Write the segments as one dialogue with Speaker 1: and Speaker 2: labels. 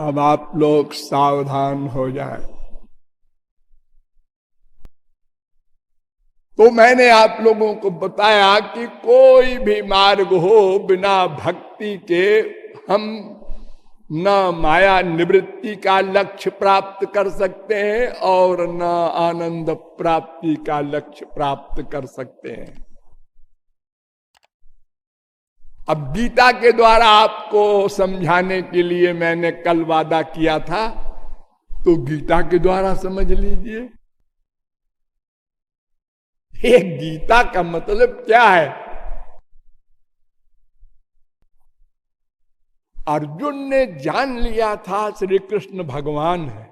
Speaker 1: अब आप लोग सावधान हो जाएं। तो मैंने आप लोगों को बताया कि कोई भी मार्ग हो, बिना भक्ति के हम न माया निवृत्ति का लक्ष्य प्राप्त कर सकते हैं और न आनंद प्राप्ति का लक्ष्य प्राप्त कर सकते हैं। अब गीता के द्वारा आपको समझाने के लिए मैंने कल वादा किया था, तो गीता के द्वारा समझ लीजिए। ये गीता का मतलब क्या है? अर्जुन ने जान लिया था श्री कृष्ण भगवान है।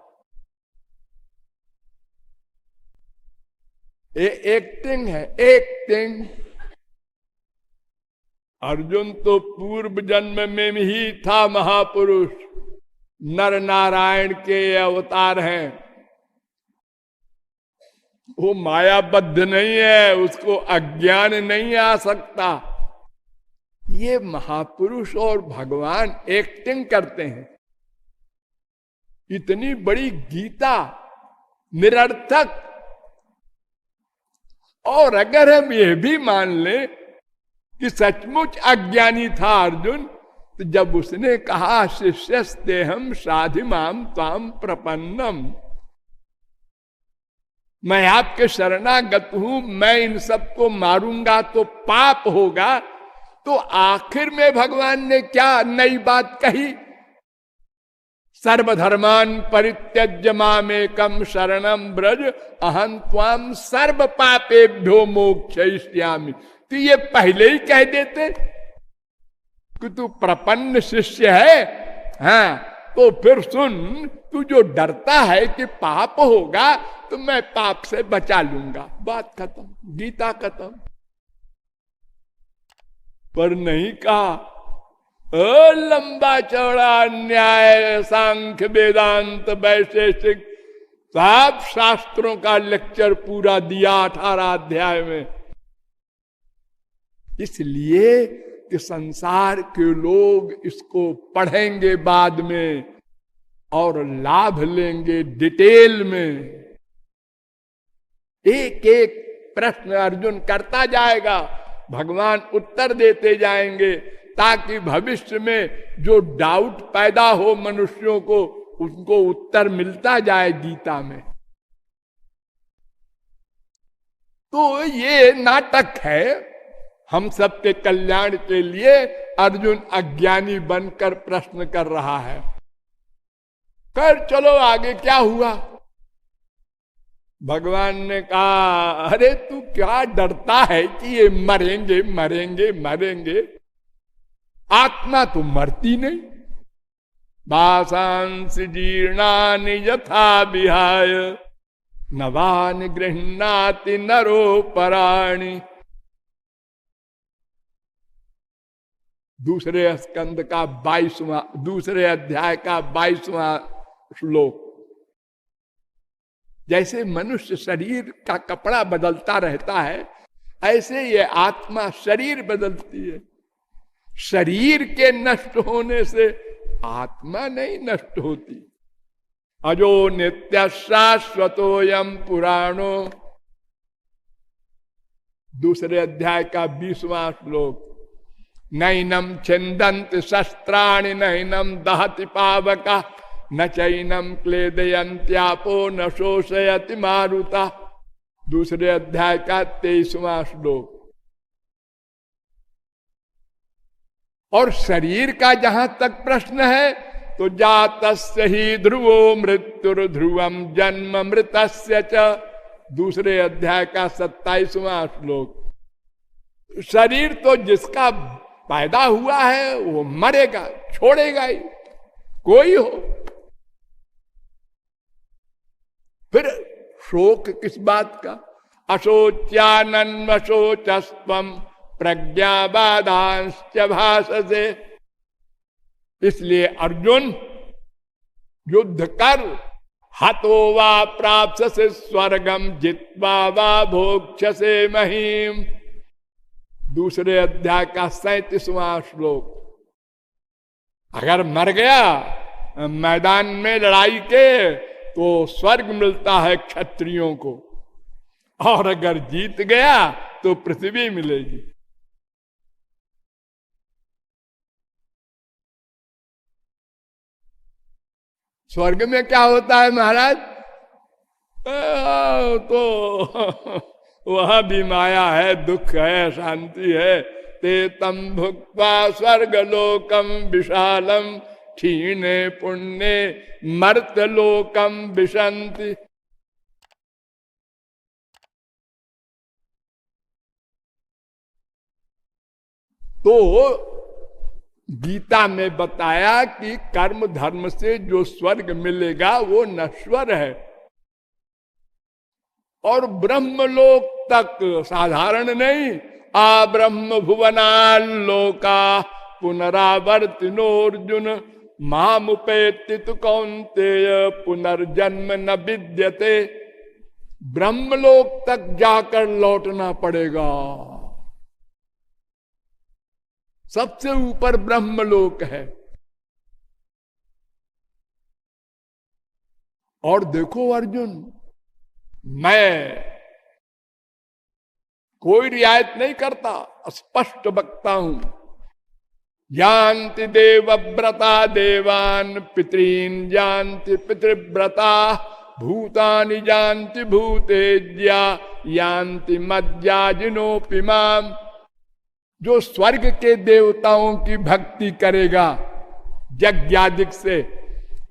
Speaker 1: ये एक्टिंग है, एक्टिंग। अर्जुन तो पूर्व जन्म में ही था महापुरुष, नर नारायण के अवतार हैं। वो मायाबद्ध नहीं है, उसको अज्ञान नहीं आ सकता। ये महापुरुष और भगवान एक्टिंग करते हैं। इतनी बड़ी गीता निरर्थक। और अगर हम ये भी मान लें कि सचमुच अज्ञानी था अर्जुन, तो जब उसने कहा शिष्यस्तेहम साधिमाम त्वाम प्रपन्नम, मैं आपके शरणागत हूं, मैं इन सबको मारूंगा तो पाप होगा, तो आखिर में भगवान ने क्या नई बात कही? सर्वधर्मान परित्यज्य मामेकम शरणम ब्रज अहं त्वाम सर्व पापेभ्यो मोक्षयिष्यामि। तो ये पहले ही कह देते कि तू प्रपन्न शिष्य है। हाँ, तो फिर सुन, तू जो डरता है कि पाप होगा तो मैं पाप से बचा लूंगा, बात खत्म, गीता खत्म। पर नहीं कहा लंबा चौड़ा न्याय सांख्य वेदांत वैशेषिक सब शास्त्रों का लेक्चर पूरा दिया 18 अध्याय में। इसलिए कि संसार के लोग इसको पढ़ेंगे बाद में और लाभ लेंगे डिटेल में। एक एक प्रश्न अर्जुन करता जाएगा, भगवान उत्तर देते जाएंगे, ताकि भविष्य में जो डाउट पैदा हो मनुष्यों को, उनको उत्तर मिलता जाए गीता में। तो ये नाटक है हम सबके कल्याण के लिए। अर्जुन अज्ञानी बनकर प्रश्न कर रहा है। कर चलो आगे क्या हुआ? भगवान ने कहा, अरे तू क्या डरता है कि ये मरेंगे मरेंगे मरेंगे? आत्मा तो मरती नहीं। वासांस जीर्णानि यथा विहाय नवानि गृह्णाति नरो पराणि। दूसरे स्कंद का 22वां, दूसरे अध्याय का 22वां श्लोक। जैसे मनुष्य शरीर का कपड़ा बदलता रहता है, ऐसे ये आत्मा शरीर बदलती है। शरीर के नष्ट होने से आत्मा नहीं नष्ट होती। अजो नित्य शाश्वतोयम पुराणो, दूसरे अध्याय का 20वां श्लोक। नैनम छिंदंत शस्त्राणि नैनम दहति पावका न चैनम क्लेदयन्त्यापो न शोषयति मारुता, दूसरे अध्याय का 23वां श्लोक। और शरीर का जहां तक प्रश्न है, तो जातस्य ही ध्रुवो मृत्युर ध्रुवम जन्म मृतस्य च, दूसरे अध्याय का 27वां श्लोक। शरीर तो जिसका पैदा हुआ है वो मरेगा, छोड़ेगा ही, कोई हो। फिर शोक किस बात का? अशोच्यानन्वशोचस्त्वं प्रज्ञाबाधांश्च भाससे। इसलिए अर्जुन युद्ध कर, हतो वा प्राप्स्यसे स्वर्गम जित्वा वा भोक्ष्यसे महीम, दूसरे अध्याय का 37वां श्लोक। अगर मर गया मैदान में लड़ाई के तो स्वर्ग मिलता है क्षत्रियों को, और अगर जीत गया तो पृथ्वी मिलेगी। स्वर्ग में क्या होता है महाराज? तो वह भी माया है, दुख है, शांति है। ते तम भुक्त्वा स्वर्गलोकम विशालम क्षीणे पुण्य मर्त्यलोकम विशंति। तो गीता में बताया कि कर्म धर्म से जो स्वर्ग मिलेगा वो नश्वर है, और ब्रह्मलोक तक साधारण नहीं। आ ब्रह्म भुवनालोका पुनरावर्तिनोर्जुन मामुपेति तु कौन्तेय पुनर्जन्म न विद्यते। ब्रह्मलोक तक जाकर लौटना पड़ेगा। सबसे ऊपर ब्रह्मलोक है। और देखो अर्जुन, मैं कोई रियायत नहीं करता, स्पष्ट बकता हूं। जानति देवव्रता देवान पितॄन जानति पितृव्रता भूतानि जानति भूतेज्या यान्ति मज्जाजिनोऽपि माम्। जो स्वर्ग के देवताओं की भक्ति करेगा यज्ञादिक से,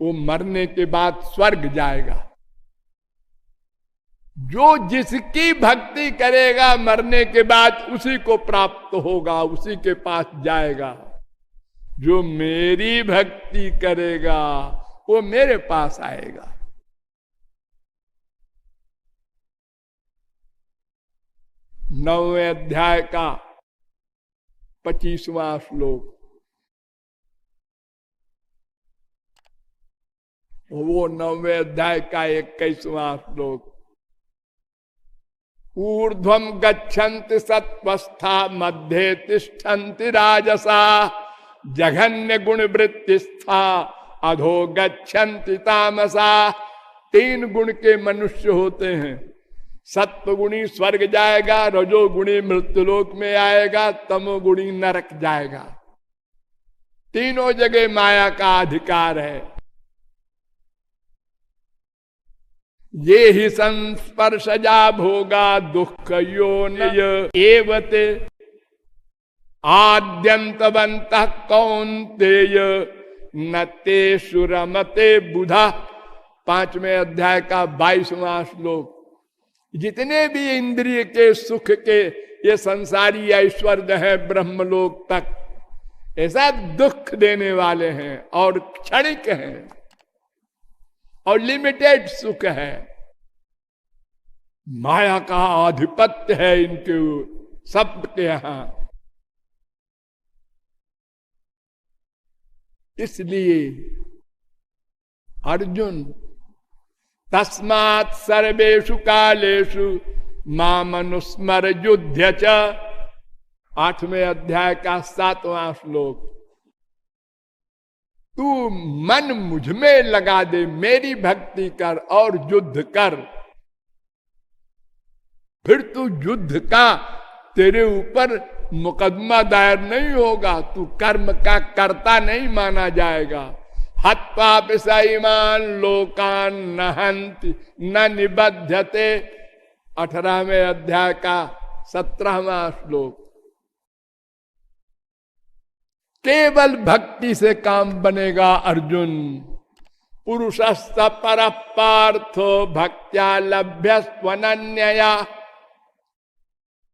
Speaker 1: वो मरने के बाद स्वर्ग जाएगा। जो जिसकी भक्ति करेगा मरने के बाद उसी को प्राप्त होगा, उसी के पास जाएगा। जो मेरी भक्ति करेगा वो मेरे पास आएगा। नौवें अध्याय का 25वां श्लोक, वो 9वें अध्याय का 21वां श्लोक। ऊर्ध्वम गच्छन्ति सत्वस्था मध्ये तिष्ठन्ति राजसा जघन्य गुण वृत्तिस्था अधो गच्छन्ति तामसा। 3 गुण के मनुष्य होते हैं। सत्वगुणी स्वर्ग जाएगा, रजोगुणी मृत्युलोक में आएगा, तमोगुणी नरक जाएगा। तीनों जगह माया का अधिकार है। ये ही संस्पर्शजा भोगा दुख योनय एवते आद्यंतवन्तः कौन्तेय न तेषु रमते बुधा। 5वें अध्याय का 22वां श्लोक। जितने भी इंद्रिय के सुख के ये संसारी ऐश्वर्य है ब्रह्मलोक तक, ऐसा दुख देने वाले हैं और क्षणिक हैं और लिमिटेड सुख है। माया का आधिपत्य है इनके सबके यहां। इसलिए अर्जुन तस्मात् सर्वेषु कालेषु मामनुस्मर युध्य च। 8वें अध्याय का 7वां श्लोक। तू मन मुझ में लगा दे, मेरी भक्ति कर और युद्ध कर। फिर तू युद्ध का तेरे ऊपर मुकदमा दायर नहीं होगा, तू कर्म का कर्ता नहीं माना जाएगा। हत्वा पिसैमान लोकान न हन्ति न निबध्यते। 18वें अध्याय का 17वां श्लोक। केवल भक्ति से काम बनेगा अर्जुन। पुरुषस्त पर पार्थो भक्त्या लभ्यस्त्वनन्यया।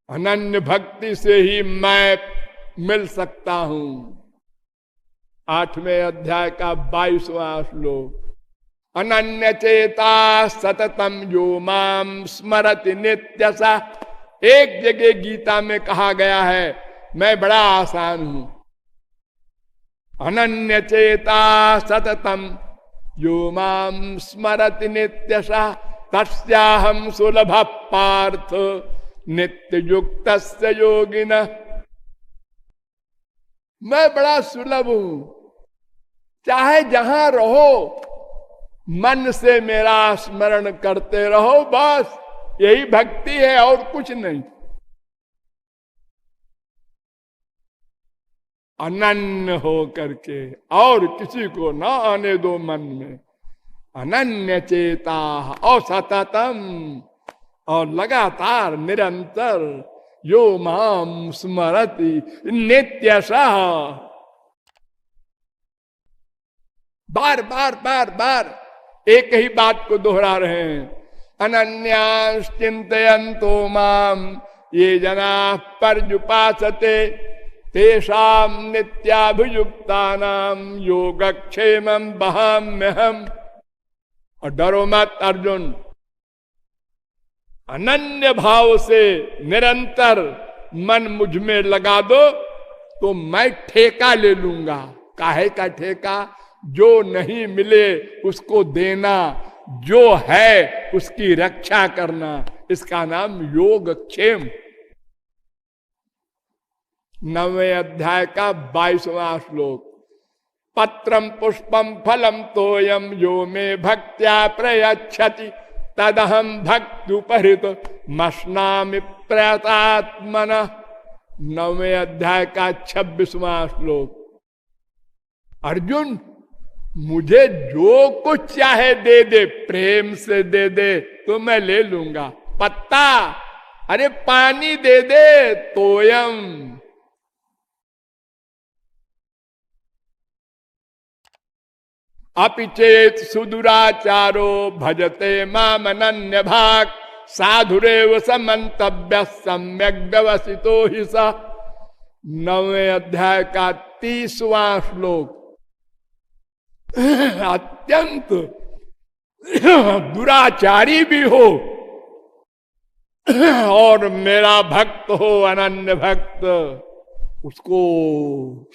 Speaker 1: अनन्य भक्ति से ही मैं मिल सकता हूं। 8वें अध्याय का 22वां श्लोक। अनन्य चेता सततम यो माम स्मरति नित्यसा। एक जगह गीता में कहा गया है मैं बड़ा आसान हूं। अनन्य चेता सततम यो माम स्मरति नित्यसा तस्याहं सुलभ पार्थ नित्य युक्त योगिन। मैं बड़ा सुलभ हूं, चाहे जहां रहो मन से मेरा स्मरण करते रहो, बस यही भक्ति है और कुछ नहीं। अनन्य हो करके और किसी को ना आने दो मन में। अनन्य चेता और सततम, और लगातार निरंतर, यो माम स्मरति नित्यशः, बार बार बार बार एक ही बात को दोहरा रहे हैं। अनन्यास चिंतयन्तो माम ये जना पर्युपासते तेषाम नित्याभियुक्तानाम योगक्षेमं वहाम्यहम्। और डरो मत अर्जुन, अनन्य भाव से निरंतर मन मुझ में लगा दो तो मैं ठेका ले लूंगा। काहे का ठेका? जो नहीं मिले उसको देना, जो है उसकी रक्षा करना, इसका नाम योगक्षेम। 9वें अध्याय का 22वां श्लोक। पत्रम पुष्पम फलम तोयम यो मे भक्त्या प्रयच्छति तदहम भक्त्युपहृत मश्नामि प्रयतात्मनः। 9वें अध्याय का 26वां श्लोक। अर्जुन, मुझे जो कुछ चाहे दे दे, प्रेम से दे दे तो मैं ले लूंगा। पत्ता, अरे पानी दे दे, तोयम। अपि चेत सुदुराचारो भजते माम अनन्य भाग साधुरेव समन्तव्य सम्यक व्यवसितो हि स। 9वें अध्याय का 30वां श्लोक। अत्यंत दुराचारी भी हो और मेरा भक्त हो, अनन्य भक्त, उसको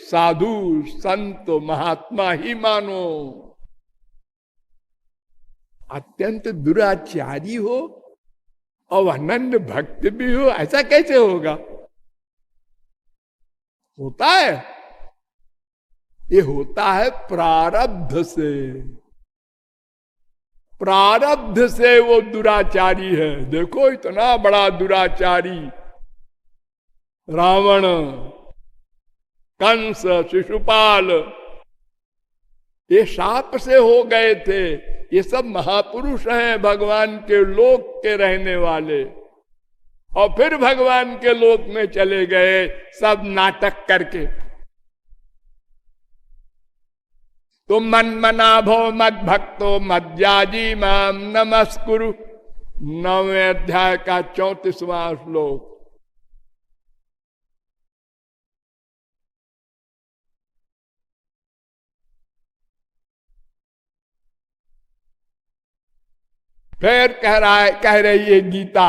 Speaker 1: साधु संत महात्मा ही मानो। अत्यंत दुराचारी हो और अनन्य भक्त भी हो, ऐसा कैसे होगा? होता है, ये होता है प्रारब्ध से। प्रारब्ध से वो दुराचारी है। देखो इतना बड़ा दुराचारी रावण, कंस, शिशुपाल, ये शाप से हो गए थे। ये सब महापुरुष हैं, भगवान के लोक के रहने वाले, और फिर भगवान के लोक में चले गए सब नाटक करके। तो मन मना भो मद भक्तो मज्जाजी माम नमस्कुरु। 9वें अध्याय का 34वां श्लोक। फिर कह रही है गीता,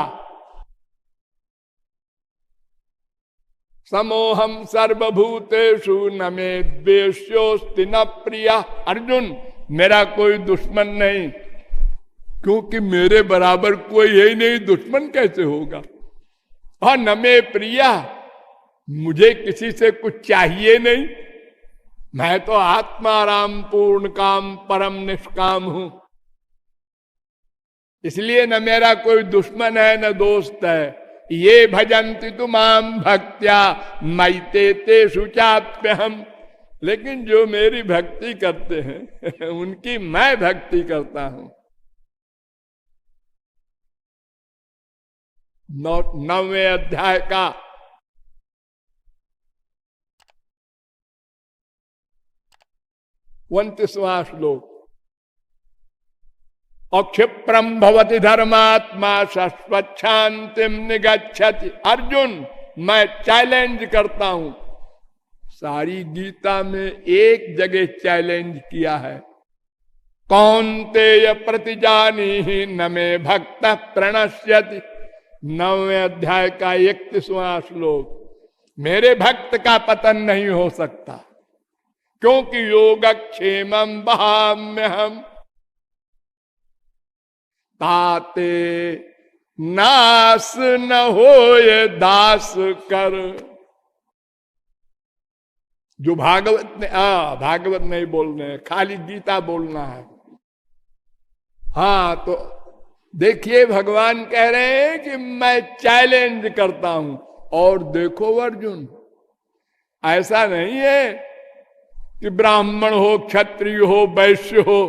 Speaker 1: समोहम सर्वभूतेषु न मे द्वेष्योस्ति न प्रिया। अर्जुन, मेरा कोई दुश्मन नहीं, क्योंकि मेरे बराबर कोई है ही नहीं, दुश्मन कैसे होगा? और न मे प्रिया, मुझे किसी से कुछ चाहिए नहीं। मैं तो आत्माराम पूर्ण काम परम निष्काम हूं। इसलिए न मेरा कोई दुश्मन है न दोस्त है। ये भजन्ति तुमाम भक्त्या मैते तेषु चाप्यहम्। लेकिन जो मेरी भक्ति करते हैं उनकी मैं भक्ति करता हूं। 9वें अध्याय का 29वां श्लोक। अक्षिप्रम भवति धर्मात्मा शाश्वत शांतिम निगच्छति। अर्जुन, मैं चैलेंज करता हूं। सारी गीता में एक जगह चैलेंज किया है, कौन्तेय प्रतिजानीहि न मे भक्त प्रणश्यति। 9वें अध्याय का 31वां श्लोक। मेरे भक्त का पतन नहीं हो सकता, क्योंकि योगक्षेमं वहाम्यहम्। ताते नास न होए दास कर। जो भागवत ने भागवत नहीं बोलने, खाली गीता बोलना है। हाँ, तो देखिए भगवान कह रहे हैं कि मैं चैलेंज करता हूं। और देखो अर्जुन, ऐसा नहीं है कि ब्राह्मण हो, क्षत्रिय हो, वैश्य हो।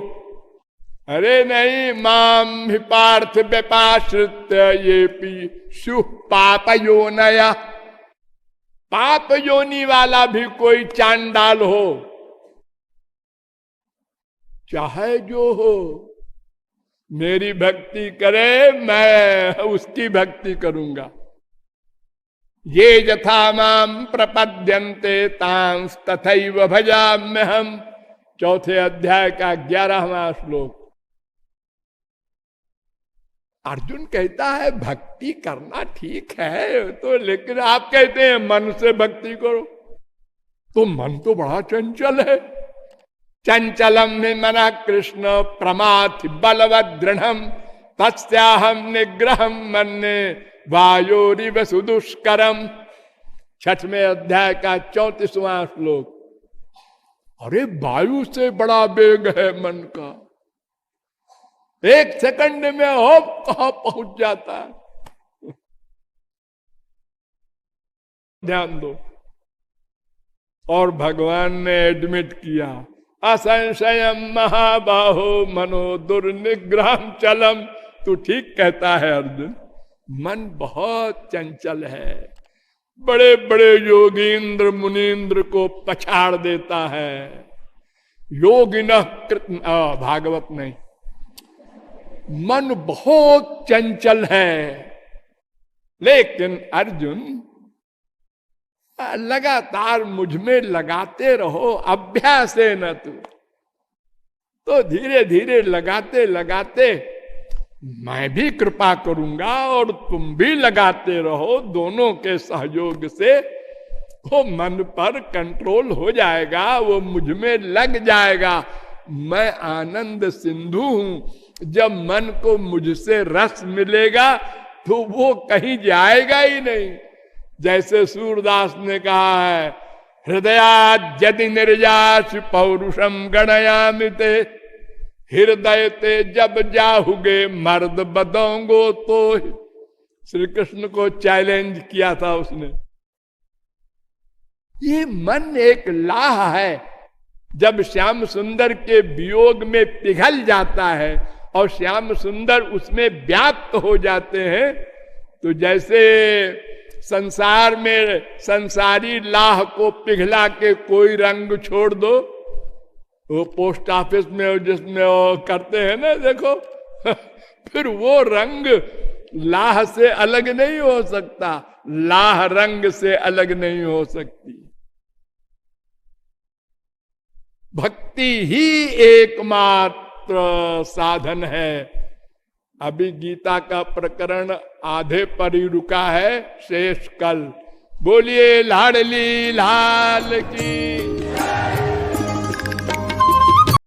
Speaker 1: अरे नहीं, माम ही पार्थ व्यपाश्रित्य ये पी शु पाप योनया। पाप योनि वाला भी कोई चांडाल हो, चाहे जो हो, मेरी भक्ति करे, मैं उसकी भक्ति करूंगा। ये यथा माम प्रपद्यन्ते तांस तथैव भजाम्यहम्। चौथे अध्याय का 11वां श्लोक। अर्जुन कहता है भक्ति करना ठीक है तो, लेकिन आप कहते हैं मन से भक्ति करो, तो मन तो बड़ा चंचल है। चंचलम मना कृष्ण प्रमाथि बलवद दृढ़म तस्याहम निग्रहम मन्ये वायोरिव सुदुष्करम। 6वें अध्याय का 34वां श्लोक। अरे वायु से बड़ा वेग है मन का, 1 सेकंड में हो कहां पहुंच जाता है। ध्यान दो। और भगवान ने एडमिट किया, असंशयम महाबाहो मनो दुर्निग्रहम चलम। तू ठीक कहता है अर्जुन, मन बहुत चंचल है, बड़े बड़े योगींद्र मुनींद्र को पछाड़ देता है। योगिनः कृत भागवत नहीं, मन बहुत चंचल है। लेकिन अर्जुन लगातार मुझ में लगाते रहो, अभ्यास है न तू, तो धीरे धीरे लगाते लगाते मैं भी कृपा करूंगा और तुम भी लगाते रहो। दोनों के सहयोग से वो मन पर कंट्रोल हो जाएगा, वो मुझ में लग जाएगा। मैं आनंद सिंधु हूं। जब मन को मुझसे रस मिलेगा तो वो कहीं जाएगा ही नहीं। जैसे सूरदास ने कहा है, हृदया यदि निर्यास पौरुषम गणयामिते। हृदय ते जब जाहुगे मर्द बदोंगो। तो श्री कृष्ण को चैलेंज किया था उसने। ये मन एक लाह है, जब श्याम सुंदर के वियोग में पिघल जाता है और श्याम सुंदर उसमें व्याप्त हो जाते हैं, तो जैसे संसार में संसारी लाह को पिघला के कोई रंग छोड़ दो, वो पोस्ट ऑफिस में जिसमें वो करते हैं ना, देखो फिर वो रंग लाह से अलग नहीं हो सकता, लाह रंग से अलग नहीं हो सकती। भक्ति ही एकमात्र साधन है। अभी गीता का प्रकरण आधे पर ही रुका है, शेष कल। बोलिए लाडली लाल की।